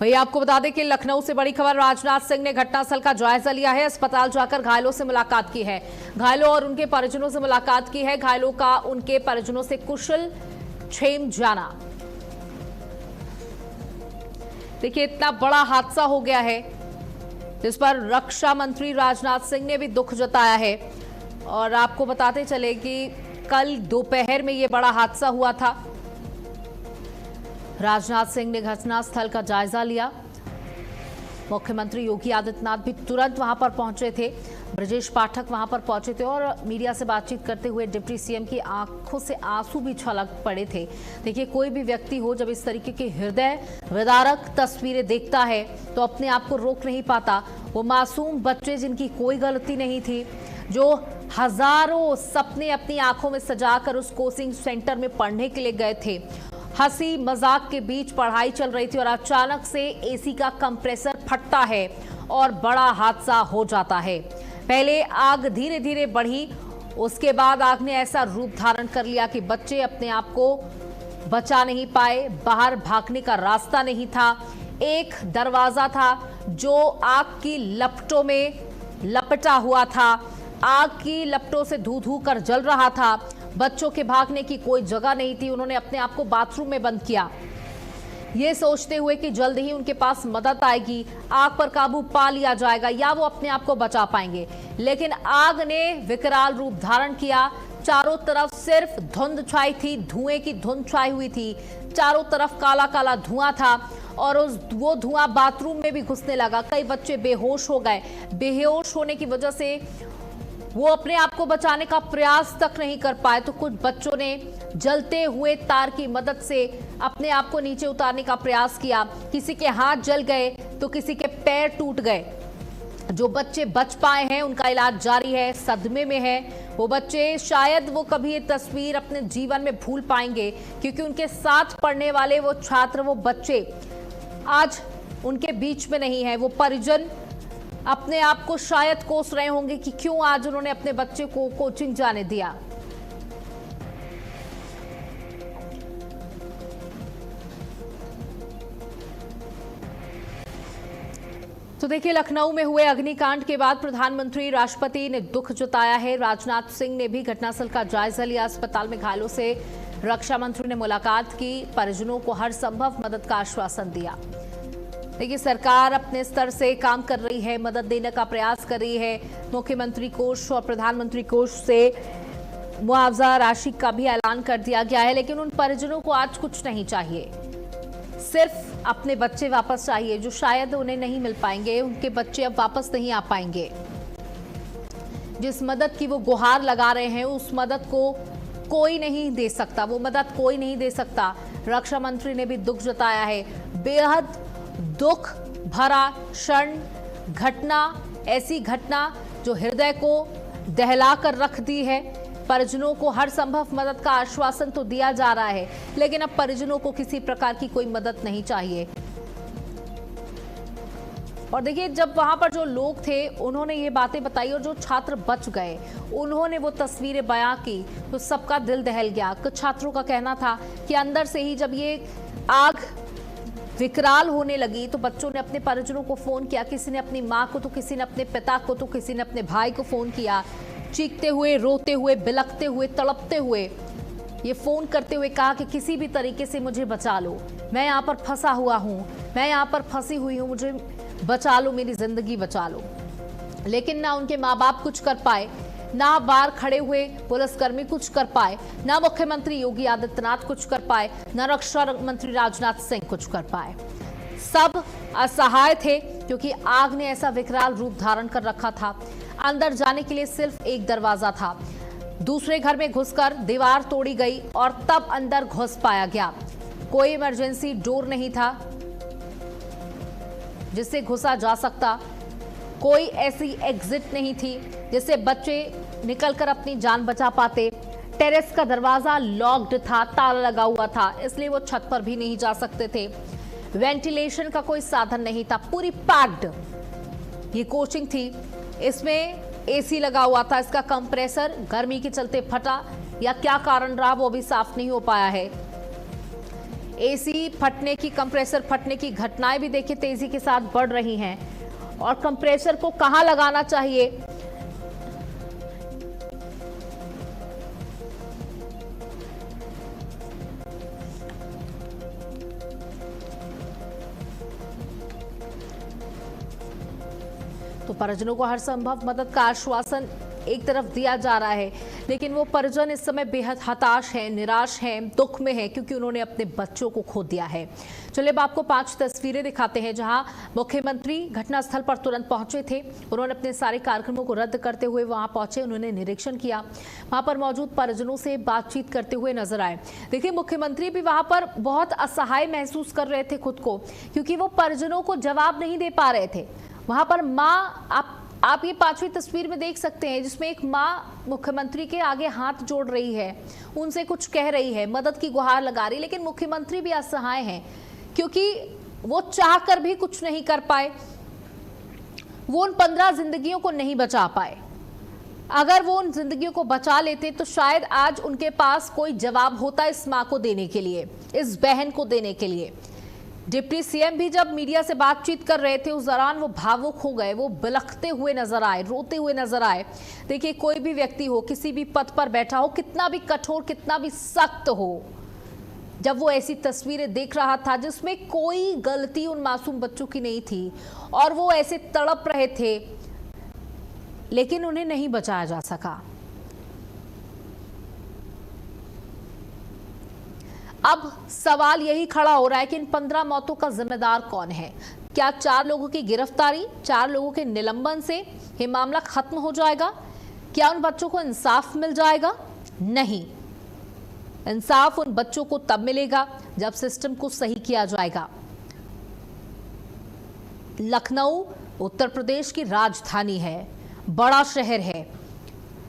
वही आपको बता दें कि लखनऊ से बड़ी खबर, राजनाथ सिंह ने घटनास्थल का जायजा लिया है। अस्पताल जाकर घायलों से मुलाकात की है, घायलों और उनके परिजनों से मुलाकात की है। घायलों का उनके परिजनों से कुशल क्षेम जाना। देखिए, इतना बड़ा हादसा हो गया है जिस पर रक्षा मंत्री राजनाथ सिंह ने भी दुख जताया है। और आपको बताते चले कि कल दोपहर में यह बड़ा हादसा हुआ था। राजनाथ सिंह ने घटनास्थल का जायजा लिया। मुख्यमंत्री योगी आदित्यनाथ भी तुरंत वहां पर पहुंचे थे। ब्रजेश पाठक वहां पर पहुंचे थे और मीडिया से बातचीत करते हुए डिप्टी सीएम की आंखों से आंसू भी छलक पड़े थे। देखिए, कोई भी व्यक्ति हो जब इस तरीके की हृदय विदारक तस्वीरें देखता है तो अपने आप को रोक नहीं पाता। वो मासूम बच्चे जिनकी कोई गलती नहीं थी, जो हजारों सपने अपनी आंखों में सजाकर उस कोचिंग सेंटर में पढ़ने के लिए गए थे। हंसी मजाक के बीच पढ़ाई चल रही थी और अचानक से एसी का कंप्रेसर फटता है और बड़ा हादसा हो जाता है। पहले आग धीरे धीरे बढ़ी, उसके बाद आग ने ऐसा रूप धारण कर लिया कि बच्चे अपने आप को बचा नहीं पाए। बाहर भागने का रास्ता नहीं था। एक दरवाजा था जो आग की लपटों में लपटा हुआ था, आग की लपटों से धू धू कर जल रहा था। बच्चों के भागने की कोई जगह नहीं थी। उन्होंने अपने आप को बाथरूम में बंद किया, ये सोचते हुए कि जल्द ही उनके पास मदद आएगी, आग पर काबू पा लिया जाएगा या वो अपने आप को बचा पाएंगे। लेकिन आग ने विकराल रूप धारण किया। चारों तरफ सिर्फ धुंध छाई थी, धुएं की धुंध छाई हुई थी। चारों तरफ काला काला धुआं था और वो धुआं बाथरूम में भी घुसने लगा। कई बच्चे बेहोश हो गए। बेहोश होने की वजह से वो अपने आप को बचाने का प्रयास तक नहीं कर पाए, तो कुछ बच्चों ने जलते हुए तार की मदद से अपने आप को नीचे उतारने का प्रयास किया। किसी के हाथ जल गए तो किसी के पैर टूट गए। जो बच्चे बच पाए हैं उनका इलाज जारी है, सदमे में है वो बच्चे। शायद वो कभी ये तस्वीर अपने जीवन में भूल पाएंगे, क्योंकि उनके साथ पढ़ने वाले वो छात्र, वो बच्चे आज उनके बीच में नहीं है। वो परिजन अपने आप को शायद कोस रहे होंगे कि क्यों आज उन्होंने अपने बच्चे को कोचिंग जाने दिया। तो देखिए, लखनऊ में हुए अग्निकांड के बाद प्रधानमंत्री, राष्ट्रपति ने दुख जताया है। राजनाथ सिंह ने भी घटनास्थल का जायजा लिया। अस्पताल में घायलों से रक्षा मंत्री ने मुलाकात की, परिजनों को हर संभव मदद का आश्वासन दिया। देखिए, सरकार अपने स्तर से काम कर रही है, मदद देने का प्रयास कर रही है। मुख्यमंत्री कोष और प्रधानमंत्री कोष से मुआवजा राशि का भी ऐलान कर दिया गया है। लेकिन उन परिजनों को आज कुछ नहीं चाहिए, सिर्फ अपने बच्चे वापस चाहिए, जो शायद उन्हें नहीं मिल पाएंगे। उनके बच्चे अब वापस नहीं आ पाएंगे। जिस मदद की वो गुहार लगा रहे हैं उस मदद को कोई नहीं दे सकता, वो मदद कोई नहीं दे सकता। रक्षा मंत्री ने भी दुख जताया है। बेहद दुख भरा क्षण, घटना, ऐसी घटना जो हृदय को दहला कर रख दी है। परिजनों को हर संभव मदद का आश्वासन तो दिया जा रहा है, लेकिन अब परिजनों को किसी प्रकार की कोई मदद नहीं चाहिए। और देखिए, जब वहां पर जो लोग थे उन्होंने ये बातें बताई और जो छात्र बच गए उन्होंने वो तस्वीरें बयां की तो सबका दिल दहल गया। कुछ छात्रों का कहना था कि अंदर से ही जब ये आग विकराल होने लगी तो बच्चों ने अपने परिजनों को फोन किया। किसी ने अपनी मां को, तो किसी ने अपने पिता को, तो किसी ने अपने भाई को फोन किया। चीखते हुए, रोते हुए, बिलखते हुए, तड़पते हुए ये फोन करते हुए कहा कि किसी भी तरीके से मुझे बचा लो, मैं यहाँ पर फंसा हुआ हूँ, मैं यहाँ पर फंसी हुई हूँ, मुझे बचा लो, मेरी जिंदगी बचा लो। लेकिन ना उनके माँ बाप कुछ कर पाए, ना बाहर खड़े हुए पुलिसकर्मी कुछ कर पाए, ना मुख्यमंत्री योगी आदित्यनाथ कुछ कर पाए, ना रक्षा मंत्री राजनाथ सिंह कुछ कर पाए। सब असहाय थे क्योंकि आग ने ऐसा विकराल रूप धारण कर रखा था। अंदर जाने के लिए सिर्फ एक दरवाजा था। दूसरे घर में घुसकर दीवार तोड़ी गई और तब अंदर घुस पाया गया। कोई इमरजेंसी डोर नहीं था जिससे घुसा जा सकता, कोई ऐसी एग्जिट नहीं थी जिससे बच्चे निकलकर अपनी जान बचा पाते। टेरेस का दरवाजा लॉक्ड था, ताला लगा हुआ था, इसलिए वो छत पर भी नहीं जा सकते थे। वेंटिलेशन का कोई साधन नहीं था, पूरी पैक्ड ये कोचिंग थी। इसमें एसी लगा हुआ था, इसका कंप्रेसर गर्मी के चलते फटा या क्या कारण रहा वो भी साफ नहीं हो पाया है। एसी फटने की, कंप्रेसर फटने की घटनाएं भी देखिए तेजी के साथ बढ़ रही हैं। और कंप्रेसर को कहां लगाना चाहिए, तो परिजनों को हर संभव मदद का आश्वासन एक तरफ दिया जा रहा है, लेकिन वो परिजन इस समय बेहद हताश हैं, निराश हैं, दुख में हैं, क्योंकि उन्होंने अपने बच्चों को खो दिया है। चलिए अब आपको 5 तस्वीरें दिखाते हैं जहां मुख्यमंत्री घटनास्थल पर तुरंत पहुंचे थे। उन्होंने अपने सारे कार्यक्रमों को रद्द करते हुए वहां पहुंचे, उन्होंने निरीक्षण किया, वहां पर मौजूद परिजनों से बातचीत करते हुए नजर आए। देखिए मुख्यमंत्री भी वहां पर बहुत असहाय महसूस कर रहे थे खुद को, क्योंकि वो परिजनों को जवाब नहीं दे पा रहे थे। वहां पर माँ, आप ये 5वीं तस्वीर में देख सकते हैं जिसमें एक माँ मुख्यमंत्री के आगे हाथ जोड़ रही है, उनसे कुछ कह रही है, मदद की गुहार लगा रही, लेकिन मुख्यमंत्री भी असहाय हैं क्योंकि वो चाहकर भी कुछ नहीं कर पाए। वो उन 15 जिंदगियों को नहीं बचा पाए। अगर वो उन जिंदगियों को बचा लेते तो शायद आज उनके पास कोई जवाब होता इस माँ को देने के लिए, इस बहन को देने के लिए। डिप्टी सीएम भी जब मीडिया से बातचीत कर रहे थे उस दौरान वो भावुक हो गए, वो बिलखते हुए नजर आए, रोते हुए नजर आए। देखिए कोई भी व्यक्ति हो, किसी भी पद पर बैठा हो, कितना भी कठोर, कितना भी सख्त हो, जब वो ऐसी तस्वीरें देख रहा था जिसमें कोई गलती उन मासूम बच्चों की नहीं थी और वो ऐसे तड़प रहे थे, लेकिन उन्हें नहीं बचाया जा सका। अब सवाल यही खड़ा हो रहा है कि इन 15 मौतों का जिम्मेदार कौन है। क्या 4 लोगों की गिरफ्तारी, 4 लोगों के निलंबन से ये मामला खत्म हो जाएगा? क्या उन बच्चों को इंसाफ मिल जाएगा? नहीं, इंसाफ उन बच्चों को तब मिलेगा जब सिस्टम को सही किया जाएगा। लखनऊ उत्तर प्रदेश की राजधानी है, बड़ा शहर है,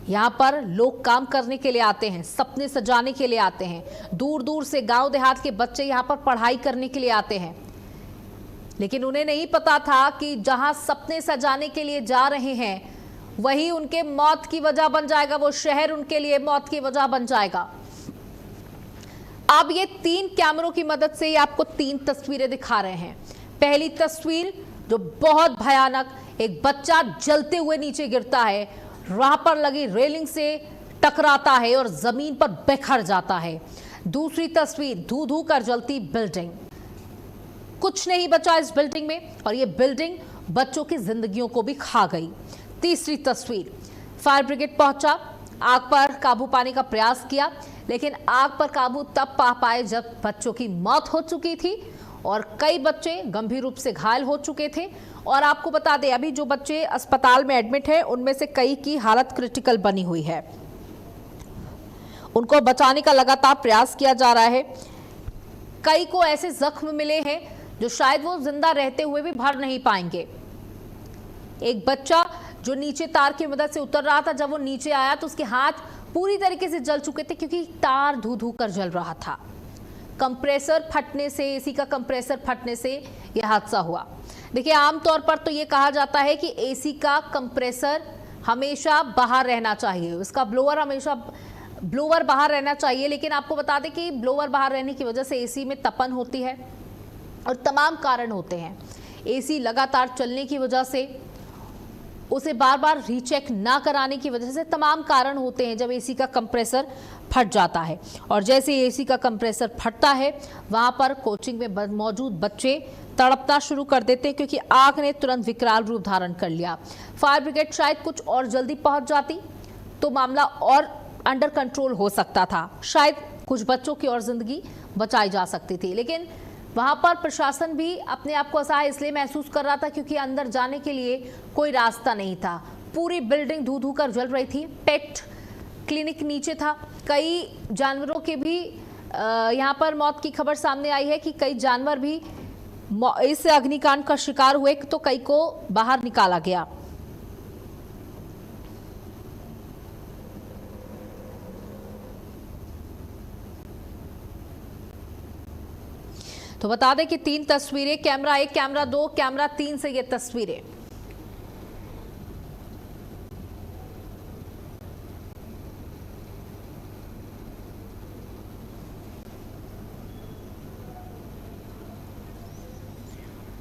यहाँ पर लोग काम करने के लिए आते हैं, सपने सजाने के लिए आते हैं, दूर दूर से गांव देहात के बच्चे यहाँ पर पढ़ाई करने के लिए आते हैं। लेकिन उन्हें नहीं पता था कि जहां सपने सजाने के लिए जा रहे हैं वही उनके मौत की वजह बन जाएगा, वो शहर उनके लिए मौत की वजह बन जाएगा। अब ये 3 कैमरों की मदद से आपको 3 तस्वीरें दिखा रहे हैं। पहली तस्वीर जो बहुत भयानक, एक बच्चा जलते हुए नीचे गिरता है, राह पर लगी रेलिंग से टकराता है और जमीन पर बिखर जाता है। दूसरी तस्वीर धू धू कर जलती बिल्डिंग, कुछ नहीं बचा इस बिल्डिंग में और ये बिल्डिंग बच्चों की जिंदगियों को भी खा गई। तीसरी तस्वीर, फायर ब्रिगेड पहुंचा, आग पर काबू पाने का प्रयास किया, लेकिन आग पर काबू तब पा पाए जब बच्चों की मौत हो चुकी थी और कई बच्चे गंभीर रूप से घायल हो चुके थे। और आपको बता दें अभी जो बच्चे अस्पताल में एडमिट हैं उनमें से कई की हालत क्रिटिकल बनी हुई है। उनको बचाने का लगातार प्रयास किया जा रहा है। कई को ऐसे जख्म मिले हैं जो शायद वो जिंदा रहते हुए भी भर नहीं पाएंगे। एक बच्चा जो नीचे तार की मदद से उतर रहा था, जब वो नीचे आया तो उसके हाथ पूरी तरीके से जल चुके थे क्योंकि तार धू धू कर जल रहा था। कंप्रेसर फटने से, एसी का कंप्रेसर फटने से यह हादसा हुआ। देखिए आमतौर पर तो ये कहा जाता है कि एसी का कंप्रेसर हमेशा बाहर रहना चाहिए, उसका ब्लोअर बाहर रहना चाहिए, लेकिन आपको बता दें कि ब्लोअर बाहर रहने की वजह से एसी में तपन होती है और तमाम कारण होते हैं। एसी लगातार चलने की वजह से, उसे बार बार रीचेक ना कराने की वजह से तमाम कारण होते हैं जब एसी का कंप्रेसर फट जाता है। और जैसे एसी का कंप्रेसर फटता है वहां पर कोचिंग में मौजूद बच्चे तड़पना शुरू कर देते हैं क्योंकि आग ने तुरंत विकराल रूप धारण कर लिया। फायर ब्रिगेड शायद कुछ और जल्दी पहुंच जाती तो मामला और अंडर कंट्रोल हो सकता था, शायद कुछ बच्चों की और जिंदगी बचाई जा सकती थी। लेकिन वहां पर प्रशासन भी अपने आप को असहाय इसलिए महसूस कर रहा था क्योंकि अंदर जाने के लिए कोई रास्ता नहीं था। पूरी बिल्डिंग धू धू कर जल रही थी। पेट क्लिनिक नीचे था। कई जानवरों के भी यहाँ पर मौत की खबर सामने आई है कि कई जानवर भी इस अग्निकांड का शिकार हुए, तो कई को बाहर निकाला गया। तो बता दें कि 3 तस्वीरें, कैमरा 1, कैमरा 2, कैमरा 3 से ये तस्वीरें